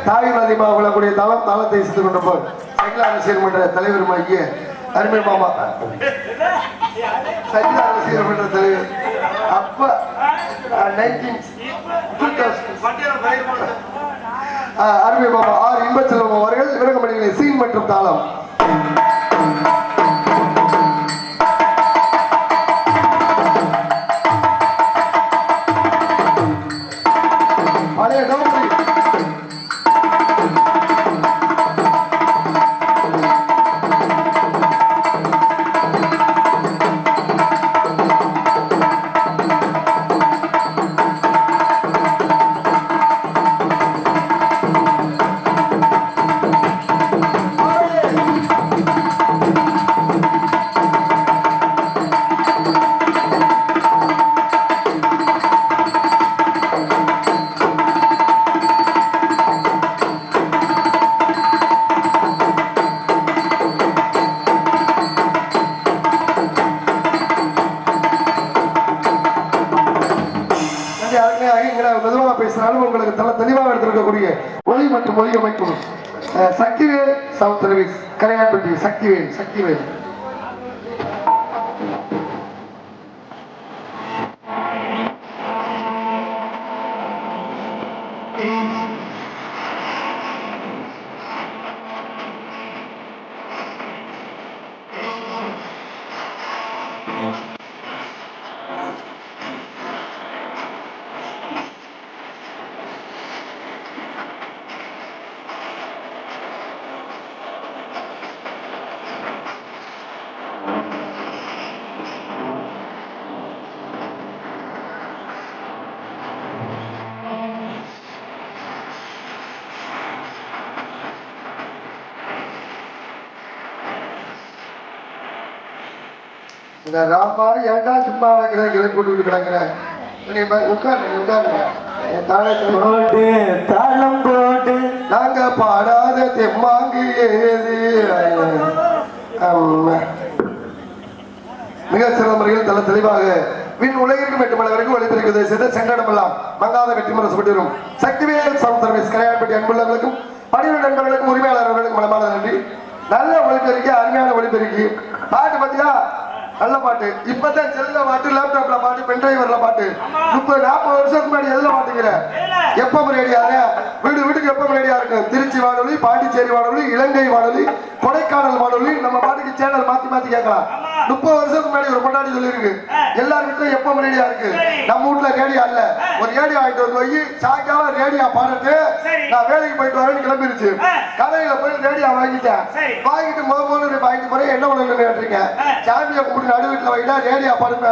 தாய் நதிமாக கொள்ளக்கூடிய தளம் தாளத்தை செய்து கொண்ட போல் சகிலா ரசிகர் மன்ற தலைவருமாகிய அருமை மாமா சகிலா ரசிகர் மன்ற தலைவர் அப்ப 19 அருமை மாமா ஆர் இன்பச்செல்வம் அவர்கள் விரகமணிகளை சீன் மற்றும் தாளம் மெதுவாக பேசினாலும் உங்களுக்கு தலை தெளிவாக எடுத்திருக்கக்கூடிய ஒளி மற்றும் ஒளி அமைப்பு சக்திவேல் சவுத் சர்வீஸ் கரையான்பட்டி சக்திவேல் ராமா ஏண்டா சும்மா போட்டு கிடக்குற தாளம் போட்டு நாங்க பாடாத தெம்மாங்கு மிக சிறந்த முறையில் தலை தெளிவாக வின் உலகிற்கும் 8 மணி வரைக்கும் ஒளிபெருக்குவதை செய்த செங்கடமெல்லாம் மங்காத வெற்றி முரசப்பட்டிரும் சக்திவேல் சவுத் சர்வீஸ் கரையான்பட்டி அன்புள்ளவர்களுக்கும் பணியுள்ள நண்பர்களுக்கும் உரிமையாளர்களுக்கும் மனமான நன்றி. நல்ல ஒளிபெருக்கி அருமையான ஒளிபெருக்கி பாட்டு பத்தியா நல்ல பாட்டு. இப்பதான் செல்ல பாட்டு லேப்டாப்ல பாட்டு பென்டிரைவர்ல பாட்டு 30-40 வருஷத்துக்கு முன்னாடி எதுல பாட்டுக்கிற எப்ப ரெடியாக வீடு வீட்டுக்கு எப்ப ரெடியா இருக்கு. திருச்சி வானொலி, பாண்டிச்சேரி வானொலி, இலங்கை வானொலி, கொடைக்கானல் வானொலி நம்ம பாட்டுக்கு சேனல் மாத்தி கேட்கலாம். 30 வருஷத்துக்கு முன்னாடி ஒரு கொண்டாடி சொல்லி இருக்கு எல்லார் வீட்டுல எப்ப ரெடியா இருக்கு. நம்ம வீட்டுல ரேடியா இல்ல, ஒரு ரேடியோ ஆகிட்டு வந்து போய் சாயங்காலம் ரேடியா பாடுறது நான் வேலைக்கு போயிட்டு வரேன்னு கிளம்பிருச்சு. கடையில போய் ரேடியா வாங்கிட்டு முதல்ல வாங்கிட்டு போறேன் என்ன பண்ணு கேட்டிருக்கேன். சாமியை கும்பிட்டு நடு வீட்டுல வைட்டா ரேடியா பாடுங்க